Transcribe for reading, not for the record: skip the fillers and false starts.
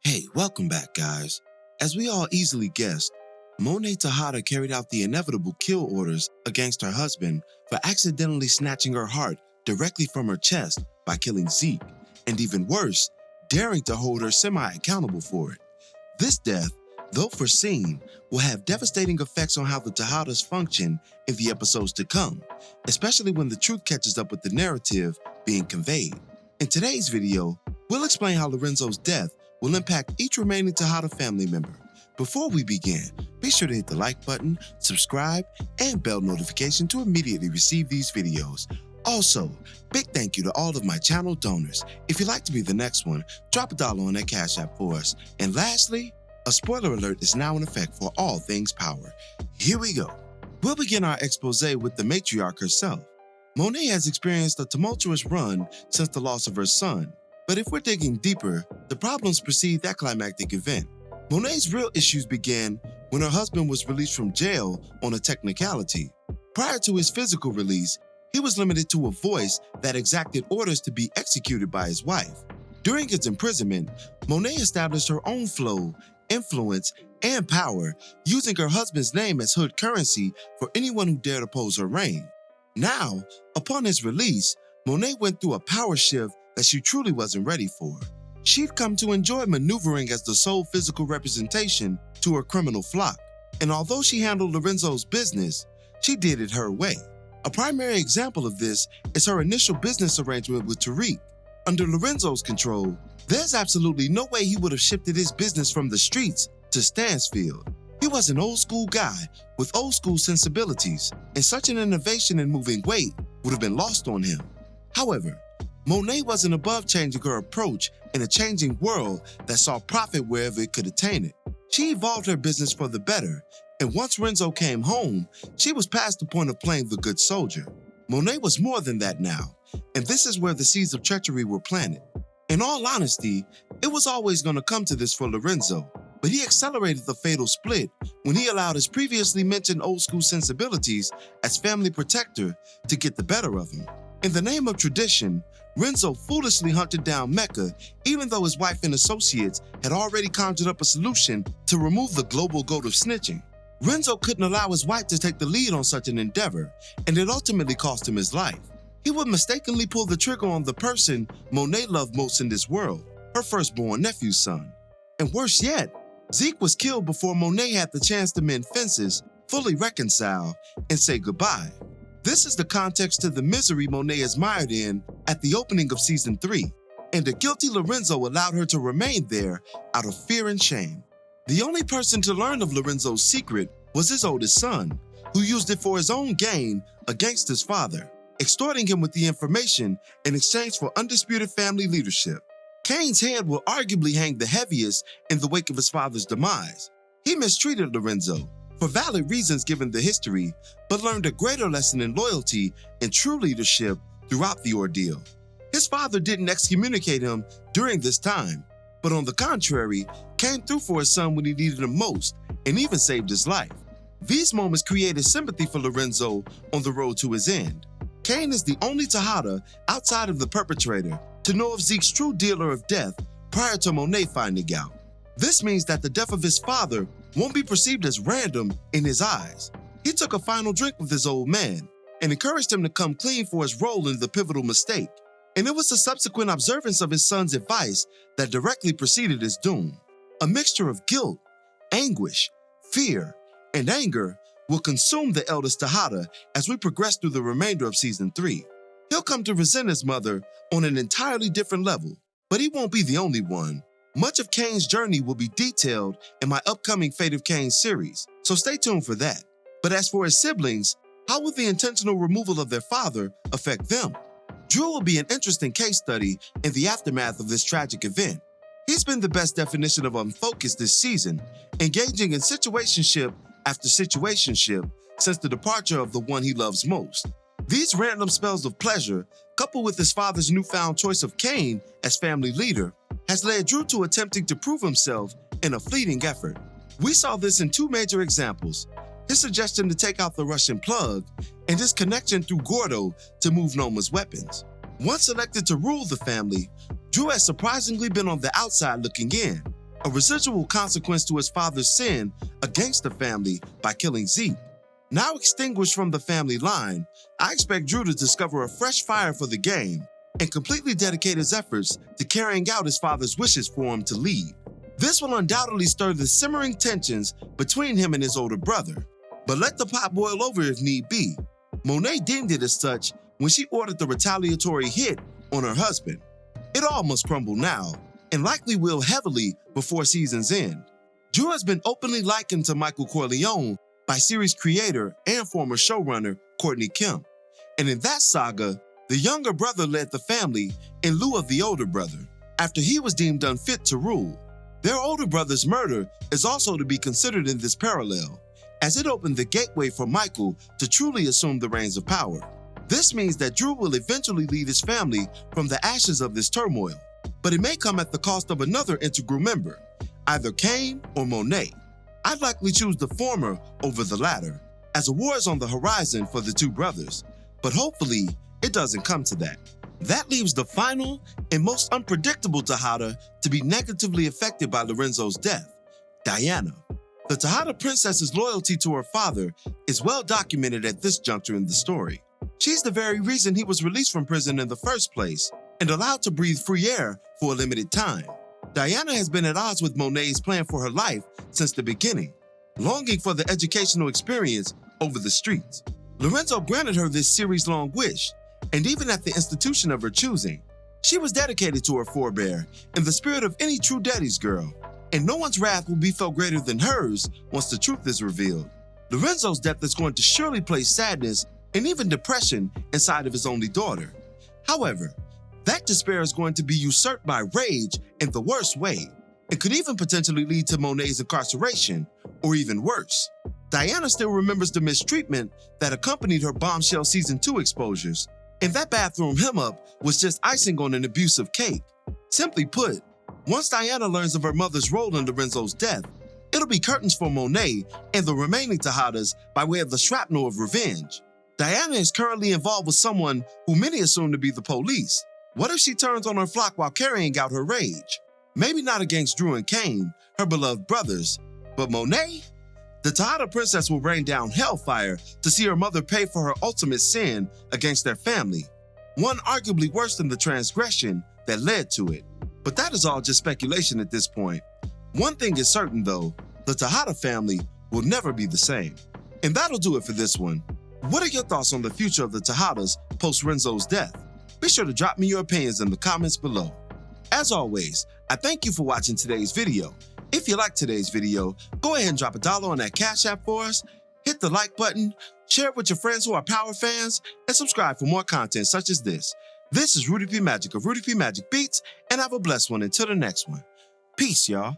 Hey, welcome back, guys. As we all easily guessed, Monet Tejada carried out the inevitable kill orders against her husband for accidentally snatching her heart directly from her chest by killing Zeke, and even worse, daring to hold her semi-accountable for it. This death, though foreseen, will have devastating effects on how the Tejadas function in the episodes to come, especially when the truth catches up with the narrative being conveyed. In today's video, we'll explain how Lorenzo's death will impact each remaining Tejada family member. Before we begin, be sure to hit the like button, subscribe, and bell notification to immediately receive these videos. Also, big thank you to all of my channel donors. If you'd like to be the next one, drop $1 on that Cash App for us. And lastly, a spoiler alert is now in effect for all things power. Here we go. We'll begin our expose with the matriarch herself. Monet has experienced a tumultuous run since the loss of her son. But if we're digging deeper, the problems precede that climactic event. Monet's real issues began when her husband was released from jail on a technicality. Prior to his physical release, he was limited to a voice that exacted orders to be executed by his wife. During his imprisonment, Monet established her own flow, influence, and power, using her husband's name as hood currency for anyone who dared oppose her reign. Now, upon his release, Monet went through a power shift that she truly wasn't ready for. She'd come to enjoy maneuvering as the sole physical representation to her criminal flock, and although she handled Lorenzo's business, she did it her way. A primary example of this is her initial business arrangement with Tariq. Under Lorenzo's control, there's absolutely no way he would have shifted his business from the streets to Stansfield. He was an old school guy with old school sensibilities, and such an innovation in moving weight would have been lost on him. However, Monet wasn't above changing her approach in a changing world that saw profit wherever it could attain it. She evolved her business for the better, and once Renzo came home, she was past the point of playing the good soldier. Monet was more than that now, and this is where the seeds of treachery were planted. In all honesty, it was always going to come to this for Lorenzo, but he accelerated the fatal split when he allowed his previously mentioned old school sensibilities as family protector to get the better of him. In the name of tradition, Renzo foolishly hunted down Mecca, even though his wife and associates had already conjured up a solution to remove the global goat of snitching. Renzo couldn't allow his wife to take the lead on such an endeavor, and it ultimately cost him his life. He would mistakenly pull the trigger on the person Monet loved most in this world, her firstborn nephew's son. And worse yet, Zeke was killed before Monet had the chance to mend fences, fully reconcile, and say goodbye. This is the context to the misery Monet is mired in at the opening of Season 3, and the guilty Lorenzo allowed her to remain there out of fear and shame. The only person to learn of Lorenzo's secret was his oldest son, who used it for his own gain against his father, extorting him with the information in exchange for undisputed family leadership. Cain's head will arguably hang the heaviest in the wake of his father's demise. He mistreated Lorenzo, for valid reasons given the history, but learned a greater lesson in loyalty and true leadership throughout the ordeal. His father didn't excommunicate him during this time, but on the contrary, came through for his son when he needed him most, and even saved his life. These moments created sympathy for Lorenzo on the road to his end. Cain is the only Tejada outside of the perpetrator to know of Zeke's true dealer of death prior to Monet finding out. This means that the death of his father won't be perceived as random in his eyes. He took a final drink with his old man and encouraged him to come clean for his role in the pivotal mistake. And it was the subsequent observance of his son's advice that directly preceded his doom. A mixture of guilt, anguish, fear, and anger will consume the eldest Tejada as we progress through the remainder of Season 3. He'll come to resent his mother on an entirely different level, but he won't be the only one. Much of Cain's journey will be detailed in my upcoming Fate of Cain series, so stay tuned for that. But as for his siblings, how will the intentional removal of their father affect them? Drew will be an interesting case study in the aftermath of this tragic event. He's been the best definition of unfocused this season, engaging in situationship after situationship since the departure of the one he loves most. These random spells of pleasure, coupled with his father's newfound choice of Cain as family leader, has led Drew to attempting to prove himself in a fleeting effort. We saw this in two major examples: his suggestion to take out the Russian plug, and his connection through Gordo to move Noma's weapons. Once elected to rule the family, Drew has surprisingly been on the outside looking in. a residual consequence to his father's sin against the family by killing Zeke. Now extinguished from the family line, I expect Drew to discover a fresh fire for the game and completely dedicate his efforts to carrying out his father's wishes for him to lead. This will undoubtedly stir the simmering tensions between him and his older brother. But let the pot boil over if need be. Monet deemed it as such when she ordered the retaliatory hit on her husband. It all must crumble now, and likely will heavily before season's end. Drew has been openly likened to Michael Corleone by series creator and former showrunner Courtney Kemp. And in that saga, the younger brother led the family in lieu of the older brother, after he was deemed unfit to rule. Their older brother's murder is also to be considered in this parallel, as it opened the gateway for Michael to truly assume the reins of power. This means that Drew will eventually lead his family from the ashes of this turmoil, but it may come at the cost of another integral member, either Kane or Monet. I'd likely choose the former over the latter, as a war is on the horizon for the two brothers, but hopefully it doesn't come to that. That leaves the final and most unpredictable Tejada to be negatively affected by Lorenzo's death, Diana. The Tejada princess's loyalty to her father is well documented at this juncture in the story. She's the very reason he was released from prison in the first place and allowed to breathe free air for a limited time. Diana has been at odds with Monet's plan for her life since the beginning, longing for the educational experience over the streets. Lorenzo granted her this series-long wish, and even at the institution of her choosing, she was dedicated to her forebear in the spirit of any true daddy's girl, and no one's wrath will be felt greater than hers once the truth is revealed. Lorenzo's death is going to surely place sadness and even depression inside of his only daughter. However, that despair is going to be usurped by rage in the worst way, and could even potentially lead to Monet's incarceration, or even worse. Diana still remembers the mistreatment that accompanied her bombshell season 2 exposures, and that bathroom hem-up was just icing on an abusive cake. Simply put, once Diana learns of her mother's role in Lorenzo's death, it'll be curtains for Monet and the remaining Tejadas by way of the shrapnel of revenge. Diana is currently involved with someone who many assume to be the police. What if she turns on her flock while carrying out her rage? Maybe not against Drew and Kane, her beloved brothers, but Monet? The Tejada princess will rain down hellfire to see her mother pay for her ultimate sin against their family, one arguably worse than the transgression that led to it. But that is all just speculation at this point. One thing is certain though, the Tejada family will never be the same. And that'll do it for this one. What are your thoughts on the future of the Tejadas post Renzo's death? Be sure to drop me your opinions in the comments below. As always, I thank you for watching today's video. If you liked today's video, go ahead and drop $1 on that Cash App for us, hit the like button, share it with your friends who are Power fans, and subscribe for more content such as this. This is Rudy P. Magic of Rudy P. Magic Beats, and have a blessed one until the next one. Peace, y'all.